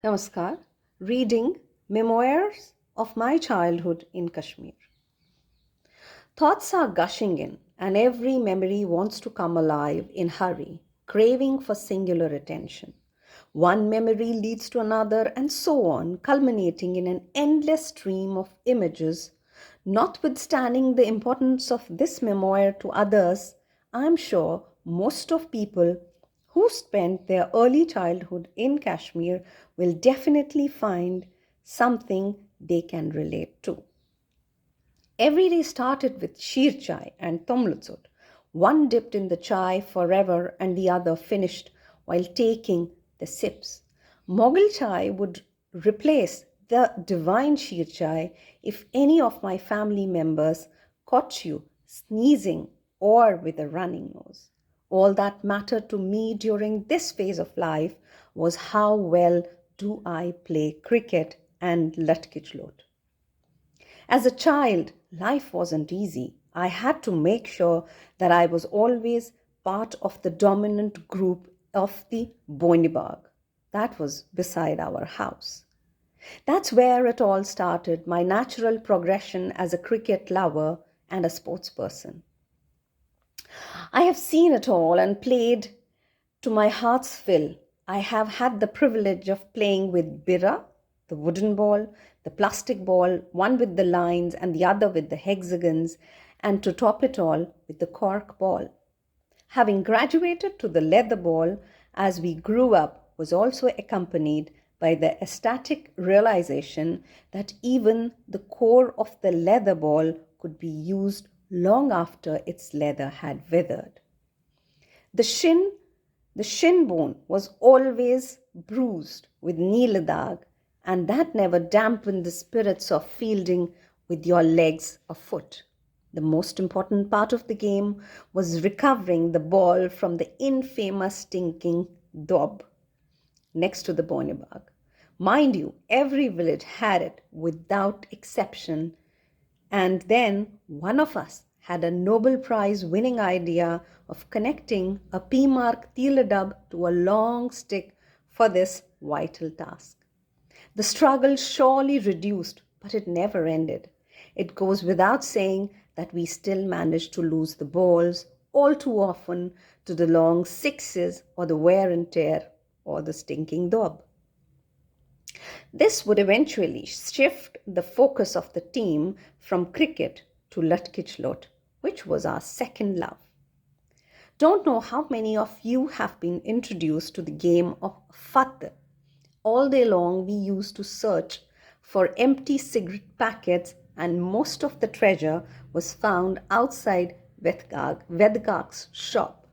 Namaskar. Reading Memoirs of My Childhood in Kashmir. Thoughts are gushing in, and every memory wants to come alive in hurry, craving for singular attention. One memory leads to another, and so on, culminating in an endless stream of images. Notwithstanding the importance of this memoir to others, I am sure most of people who spent their early childhood in Kashmir will definitely find something they can relate to. Every day started with sheer chai and tomlutsut, one dipped in the chai forever and the other finished while taking the sips. Mughal chai would replace the divine sheer chai if any of my family members caught you sneezing or with a running nose. All that mattered to me during this phase of life was how well do I play cricket and latkichlot. As a child, life wasn't easy. I had to make sure that I was always part of the dominant group of the Boinibag. That was beside our house. That's where it all started, my natural progression as a cricket lover and a sports person. I have seen it all and played to my heart's fill. I have had the privilege of playing with bira, the wooden ball, the plastic ball, one with the lines and the other with the hexagons, and to top it all with the cork ball. Having graduated to the leather ball as we grew up was also accompanied by the ecstatic realization that even the core of the leather ball could be used long after its leather had withered. The shin, the shin bone was always bruised with neeladag, and that never dampened the spirits of fielding with your legs afoot. The most important part of the game was recovering the ball from the infamous stinking dob next to the Bonibag. Mind you, every village had it without exception, and then one of us had a Nobel Prize winning idea of connecting a P-mark teeladub to a long stick for this vital task. The struggle surely reduced, but it never ended. It goes without saying that we still managed to lose the balls all too often to the long sixes or the wear and tear or the stinking dob. This would eventually shift the focus of the team from cricket to latkichlot, which was our second love. Don't know how many of you have been introduced to the game of fatt. All day long, we used to search for empty cigarette packets, and most of the treasure was found outside Vedgag's shop.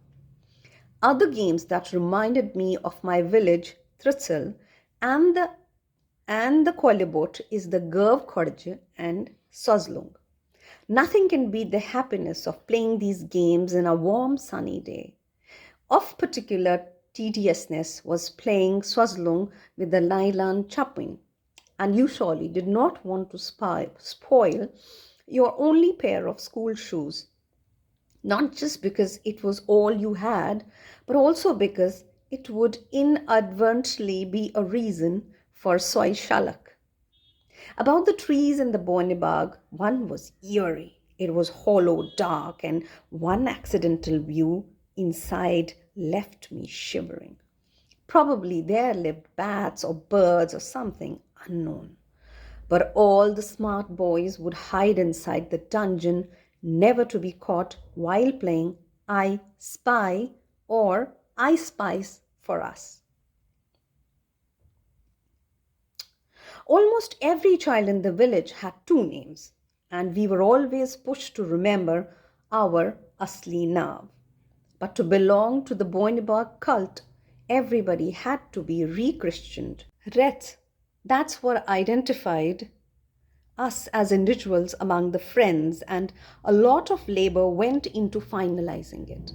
Other games that reminded me of my village, Tritsal, and the Kolibot is the Gurv Khodje and Sozlung. Nothing can beat the happiness of playing these games in a warm sunny day. Of particular tediousness was playing Swazlung with the nylon chapin, and you surely did not want to spoil your only pair of school shoes, not just because it was all you had, but also because it would inadvertently be a reason for soy shalak. About the trees in the Bonibag, one was eerie. It was hollow, dark, and one accidental view inside left me shivering. Probably there lived bats or birds or something unknown. But all the smart boys would hide inside the dungeon, never to be caught while playing I Spy or I Spice for us. Almost every child in the village had two names, and we were always pushed to remember our Asli Nav. But to belong to the Boinibag cult, everybody had to be re-Christianed. Ret, that's what identified us as individuals among the friends, and a lot of labor went into finalizing it.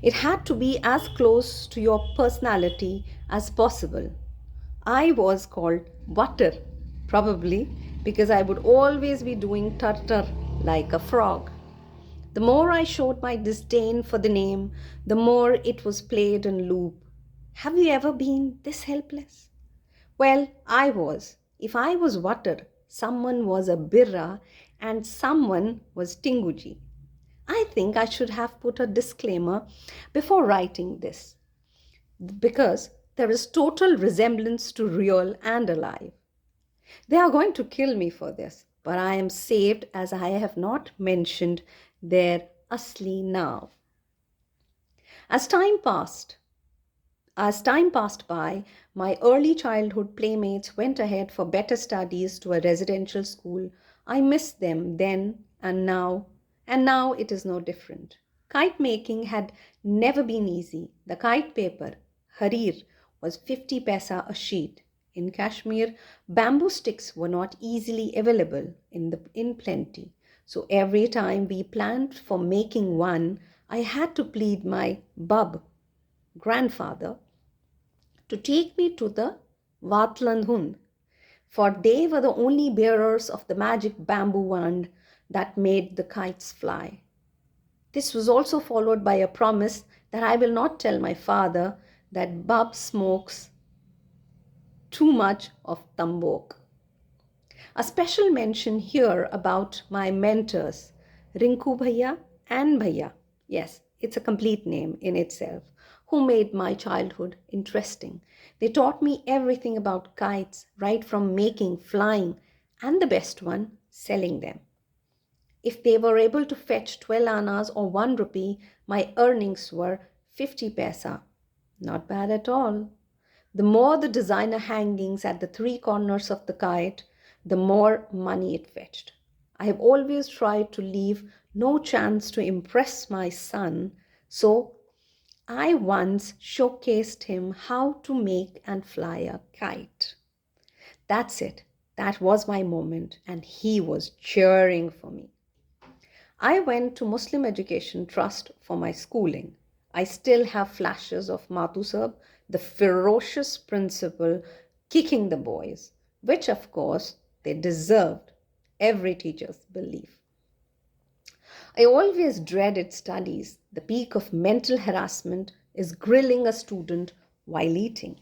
It had to be as close to your personality as possible. I was called Butter, probably because I would always be doing tar like a frog. The more I showed my disdain for the name, the more it was played in loop. Have you ever been this helpless? Well, I was. If I was water, someone was a birra and someone was tinguji. I think I should have put a disclaimer before writing this because there is total resemblance to real and alive. They are going to kill me for this, but I am saved as I have not mentioned their asli now. As time passed, as time passed by, my early childhood playmates went ahead for better studies to a residential school. I missed them then and now it is no different. Kite making had never been easy. The kite paper, harir, was 50 paisa a sheet. In Kashmir, bamboo sticks were not easily available in plenty. So every time we planned for making one, I had to plead my bub, grandfather, to take me to the Vatlandhun, for they were the only bearers of the magic bamboo wand that made the kites fly. This was also followed by a promise that I will not tell my father that Bub smokes too much of tambok. A special mention here about my mentors, Rinku Bhaiya and Bhaiya. Yes, it's a complete name in itself, who made my childhood interesting. They taught me everything about kites, right from making, flying, and the best one, selling them. If they were able to fetch 12 annas or 1 rupee, my earnings were 50 paisa. Not bad at all. The more the designer hangings at the 3 corners of the kite, the more money it fetched. I have always tried to leave no chance to impress my son, so I once showcased him how to make and fly a kite. That's it. That was my moment, and he was cheering for me. I went to Muslim Education Trust for my schooling. I still have flashes of Matusab, the ferocious principal, kicking the boys, which of course they deserved, every teacher's belief. I always dreaded studies. The peak of mental harassment is grilling a student while eating.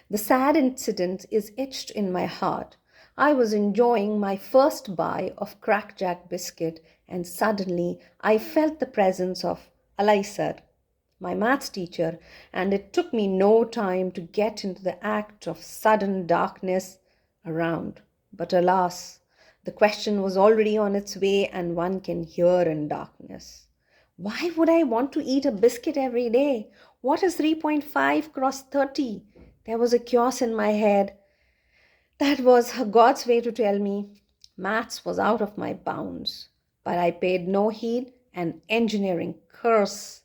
The sad incident is etched in my heart. I was enjoying my first bite of crackjack biscuit and suddenly I felt the presence of Alaisar, my maths teacher, and it took me no time to get into the act of sudden darkness around. But alas, the question was already on its way and one can hear in darkness. Why would I want to eat a biscuit every day? What is 3.5 cross 30? There was a chaos in my head. That was God's way to tell me maths was out of my bounds. But I paid no heed and engineering curse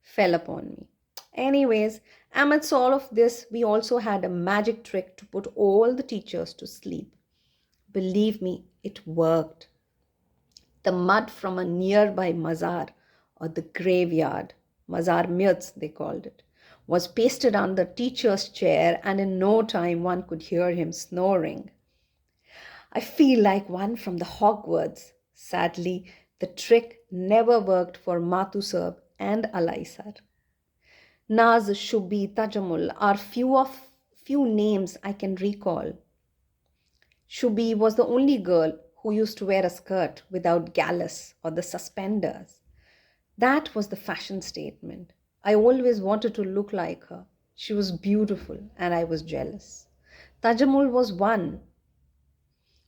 fell upon me. Anyways, amidst all of this, we also had a magic trick to put all the teachers to sleep. Believe me, it worked. The mud from a nearby mazar or the graveyard, mazar myths they called it, was pasted on the teacher's chair and in no time one could hear him snoring. I feel like one from the Hogwarts. Sadly, the trick never worked for Matusab and Alaisar. Naz, Shubi, Tajamul are few names I can recall. Shubi was the only girl who used to wear a skirt without gallus or the suspenders. That was the fashion statement. I always wanted to look like her. She was beautiful and I was jealous. Tajamul was one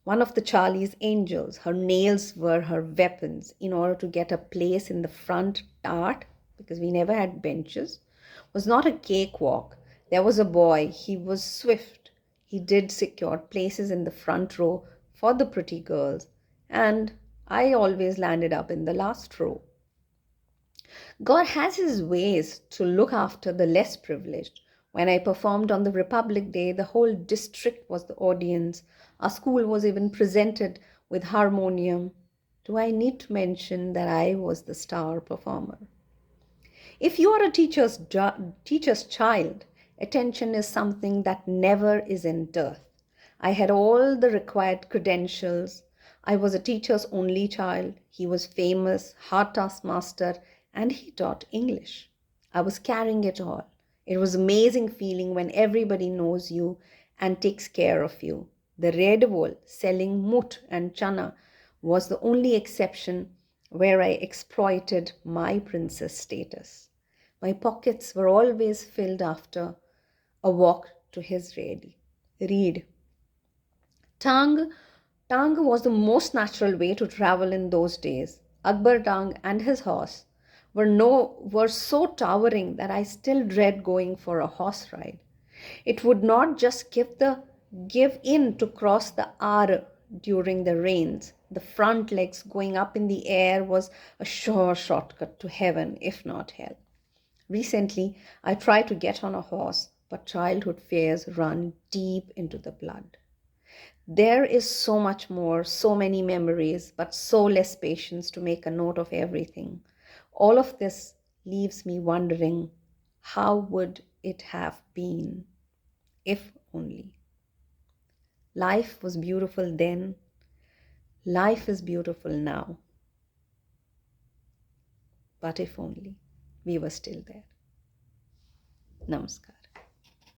of the Charlie's angels. Her nails were her weapons in order to get a place in the front tart, because we never had benches, was not a cakewalk. There was a boy. He was swift. He did secure places in the front row for the pretty girls, and I always landed up in the last row. God has his ways to look after the less privileged. When I performed on the Republic Day, the whole district was the audience. Our school was even presented with harmonium. Do I need to mention that I was the star performer? If you are a teacher's child, attention is something that never is in dearth. I had all the required credentials. I was a teacher's only child. He was famous, hard taskmaster, and he taught English. I was carrying it all. It was an amazing feeling when everybody knows you and takes care of you. The red wall selling mut and chana was the only exception where I exploited my princess status. My pockets were always filled after a walk to his reed. Tang Tang was the most natural way to travel in those days. Akbar Tang and his horse were so towering that I still dread going for a horse ride. It would not just give in to cross the Aar during the rains. The front legs going up in the air was a sure shortcut to heaven, if not hell. Recently, I tried to get on a horse, but childhood fears run deep into the blood. There is so much more, so many memories, but so less patience to make a note of everything. All of this leaves me wondering, how would it have been if only? Life was beautiful then. Life is beautiful now. But if only we were still there. Namaskar.